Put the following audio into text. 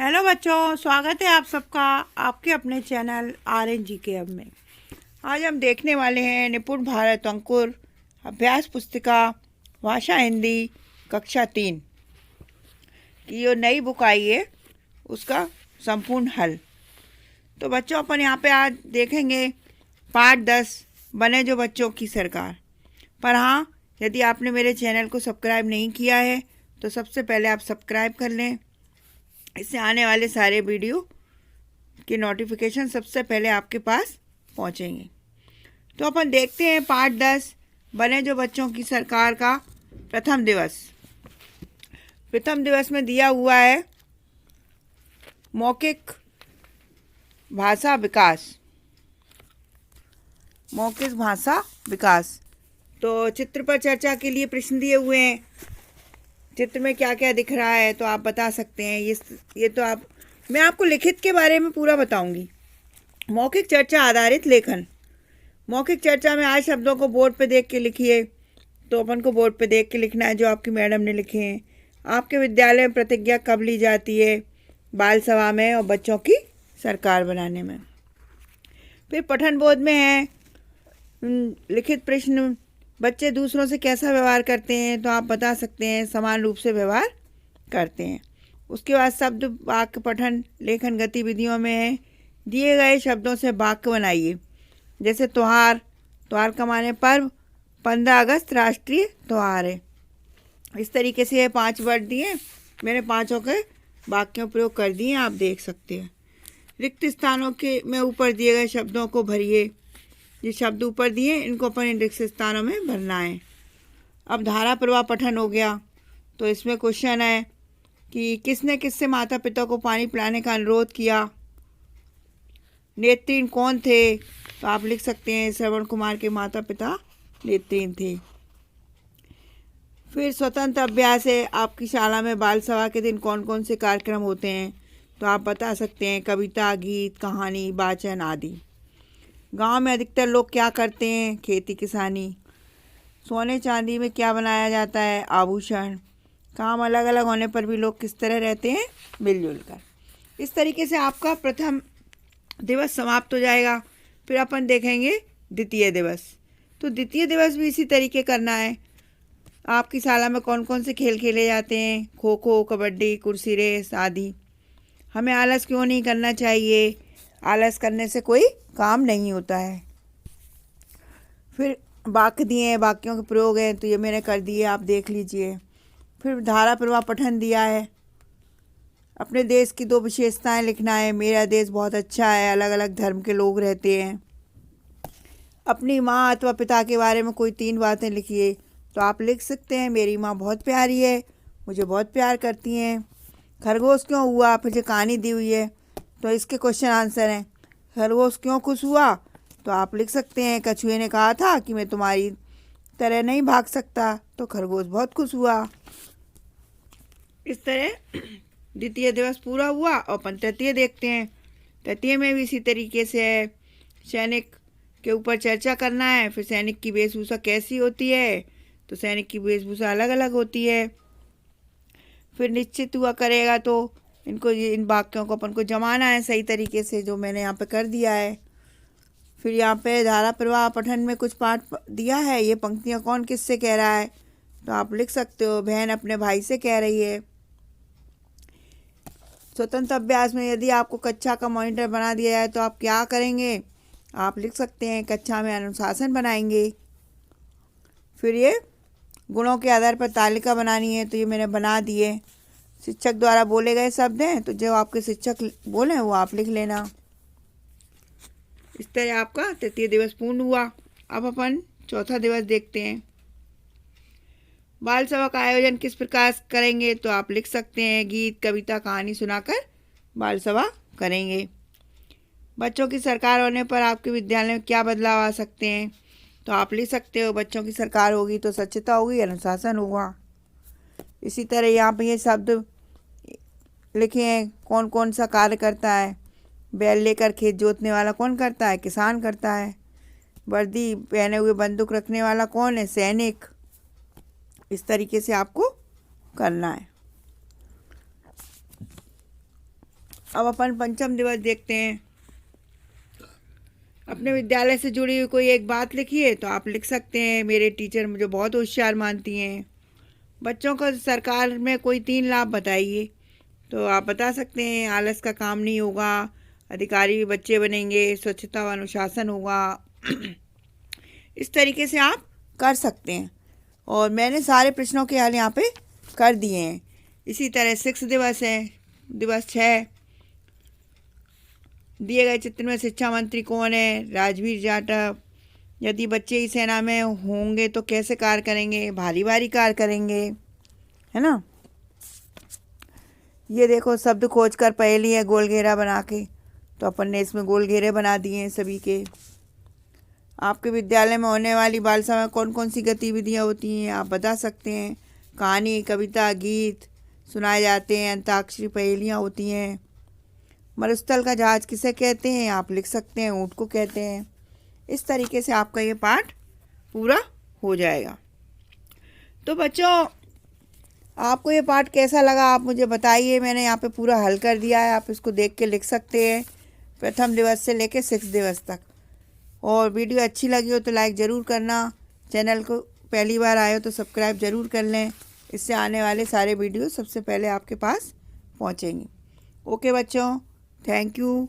Hello बच्चों, स्वागत है आप सबका आपके अपने चैनल RNGK में। आज हम देखने वाले हैं निपुण भारत अंकुर अभ्यास पुस्तिका भाषा हिंदी कक्षा 3 की जो नई बुक आई है उसका संपूर्ण हल। तो बच्चों अपन यहाँ पे आज देखेंगे पाठ 10 बने जो बच्चों की सरकार। पर हाँ, यदि आपने मेरे चैनल को सब्सक्राइब नहीं किया है तो सबसे पहले आप सब्सक्राइब कर लें। इससे आने वाले सारे वीडियो के नोटिफिकेशन सबसे पहले आपके पास पहुंचेंगे। तो अपन देखते हैं पाठ 10 बने जो बच्चों की सरकार का प्रथम दिवस। प्रथम दिवस में दिया हुआ है मौखिक भाषा विकास। मौखिक भाषा विकास। तो चित्र पर चर्चा के लिए प्रश्न दिए हुए हैं। चित्र में क्या क्या दिख रहा है तो आप बता सकते हैं। ये तो मैं आपको लिखित के बारे में पूरा बताऊंगी। मौखिक चर्चा आधारित लेखन। मौखिक चर्चा में आज शब्दों को बोर्ड पे देख के लिखिए। तो अपन को बोर्ड पे देख के लिखना है जो आपकी मैडम ने लिखे हैं। आपके विद्यालय में प्रतिज्ञा कब ली जाती है? बाल सभा में और बच्चों की सरकार बनाने में। फिर पठन बोध में है लिखित प्रश्न। बच्चे दूसरों से कैसा व्यवहार करते हैं तो आप बता सकते हैं समान रूप से व्यवहार करते हैं। उसके बाद शब्द वाक्य पठन लेखन गतिविधियों में है दिए गए शब्दों से वाक्य बनाइए। जैसे त्योहार। त्योहार का माने पर्व। 15 अगस्त राष्ट्रीय त्योहार है। इस तरीके से ये 5 वर्ड दिए। मैंने पाँचों के वाक्यों प्रयोग कर दिए, आप देख सकते हैं। रिक्त स्थानों के में ऊपर दिए गए शब्दों को भरिए। ये शब्द ऊपर दिए इनको अपन रिक्त स्थानों में भरना है। अब धारा प्रवाह पठन हो गया। तो इसमें क्वेश्चन है कि किसने किससे माता पिता को पानी पिलाने का अनुरोध किया? नेत्रीन कौन थे? तो आप लिख सकते हैं श्रवण कुमार के माता पिता नेत्रीन थे। फिर स्वतंत्र अभ्यास है। आपकी शाला में बाल सभा के दिन कौन कौन से कार्यक्रम होते हैं तो आप बता सकते हैं कविता, गीत, कहानी, वाचन आदि। गांव में अधिकतर लोग क्या करते हैं? खेती किसानी। सोने चांदी में क्या बनाया जाता है? आभूषण। काम अलग अलग होने पर भी लोग किस तरह रहते हैं? मिलजुल कर। इस तरीके से आपका प्रथम दिवस समाप्त हो जाएगा। फिर अपन देखेंगे द्वितीय दिवस। तो द्वितीय दिवस भी इसी तरीके करना है। आपकी शाला में कौन कौन से खेल खेले जाते हैं? खो खो, कबड्डी, कुर्सी रेस आदि। हमें आलस क्यों नहीं करना चाहिए? आलस करने से कोई काम नहीं होता है। फिर वाक्य दिए हैं, वाक्यों के प्रयोग हैं तो ये मैंने कर दिए, आप देख लीजिए। फिर धारा प्रवाह पठन दिया है। अपने देश की 2 विशेषताएं लिखना है। मेरा देश बहुत अच्छा है, अलग अलग धर्म के लोग रहते हैं। अपनी माँ अथवा पिता के बारे में कोई 3 बातें लिखिए। तो आप लिख सकते हैं मेरी माँ बहुत प्यारी है, मुझे बहुत प्यार करती हैं। खरगोश क्यों हुआ? फिर जो कहानी दी हुई है तो इसके क्वेश्चन आंसर हैं। खरगोश क्यों खुश हुआ? तो आप लिख सकते हैं कछुए ने कहा था कि मैं तुम्हारी तरह नहीं भाग सकता, तो खरगोश बहुत खुश हुआ। इस तरह द्वितीय दिवस पूरा हुआ और अपन तृतीय देखते हैं। तृतीय में भी इसी तरीके से है। सैनिक के ऊपर चर्चा करना है। फिर सैनिक की वेशभूषा कैसी होती है? तो सैनिक की वेशभूषा अलग अलग होती है। फिर निश्चित हुआ करेगा तो इन वाक्यों को अपन को जमाना है सही तरीके से, जो मैंने यहाँ पे कर दिया है। फिर यहाँ पे धारा प्रवाह पठन में कुछ पाठ दिया है। ये पंक्तियाँ कौन किससे कह रहा है तो आप लिख सकते हो बहन अपने भाई से कह रही है। स्वतंत्र अभ्यास में यदि आपको कक्षा का मॉनिटर बना दिया जाए तो आप क्या करेंगे? आप लिख सकते हैं कक्षा में अनुशासन बनाएंगे। फिर ये गुणों के आधार पर तालिका बनानी है तो ये मैंने बना दिए। शिक्षक द्वारा बोले गए शब्द हैं तो जो आपके शिक्षक बोले वो आप लिख लेना। इस तरह आपका तृतीय दिवस पूर्ण हुआ। अब अपन चौथा दिवस देखते हैं। बाल सभा का आयोजन किस प्रकार करेंगे तो आप लिख सकते हैं गीत, कविता, कहानी सुनाकर बाल सभा करेंगे। बच्चों की सरकार होने पर आपके विद्यालय में क्या बदलाव आ सकते हैं तो आप लिख सकते हो बच्चों की सरकार होगी तो स्वच्छता होगी, अनुशासन होगा। इसी तरह यहाँ पे ये शब्द लिखे हैं कौन कौन सा कार्य करता है। बैल लेकर खेत जोतने वाला कौन करता है? किसान करता है। वर्दी पहने हुए बंदूक रखने वाला कौन है? सैनिक। इस तरीके से आपको करना है। अब अपन पंचम दिवस देखते हैं। अपने विद्यालय से जुड़ी हुई कोई एक बात लिखिए। तो आप लिख सकते हैं, मेरे टीचर मुझे बहुत होशियार मानती हैं। बच्चों को सरकार में कोई 3 लाभ बताइए। तो आप बता सकते हैं, आलस का काम नहीं होगा, अधिकारी भी बच्चे बनेंगे, स्वच्छता व अनुशासन होगा। इस तरीके से आप कर सकते हैं। और मैंने सारे प्रश्नों के हल यहाँ पे कर दिए हैं। इसी तरह 6 दिवस है। दिवस 6, दिए गए चित्र में शिक्षा मंत्री कौन है? राजवीर जाटव। यदि बच्चे ही सेना में होंगे तो कैसे कार्य करेंगे? भारी भारी कार्य करेंगे, है ना। ये देखो, शब्द खोज कर पहेली है गोल घेरा बना के। तो अपन ने इसमें गोल घेरे बना दिए हैं सभी के। आपके विद्यालय में होने वाली बाल सभा में कौन कौन सी गतिविधियाँ होती हैं आप बता सकते हैं। कहानी, कविता, गीत सुनाए जाते हैं, अंताक्षरी, पहेलियाँ होती हैं। मरुस्थल का जहाज किसे कहते हैं आप लिख सकते हैं, ऊँट को कहते हैं। इस तरीके से आपका ये पाठ पूरा हो जाएगा। तो बच्चों, आपको ये पाठ कैसा लगा आप मुझे बताइए। मैंने यहाँ पे पूरा हल कर दिया है, आप इसको देख के लिख सकते हैं, प्रथम दिवस से लेके 6 दिवस तक। और वीडियो अच्छी लगी हो तो लाइक ज़रूर करना। चैनल को पहली बार आए हो तो सब्सक्राइब ज़रूर कर लें। इससे आने वाले सारे वीडियो सबसे पहले आपके पास पहुँचेंगे। ओके बच्चों, थैंक यू।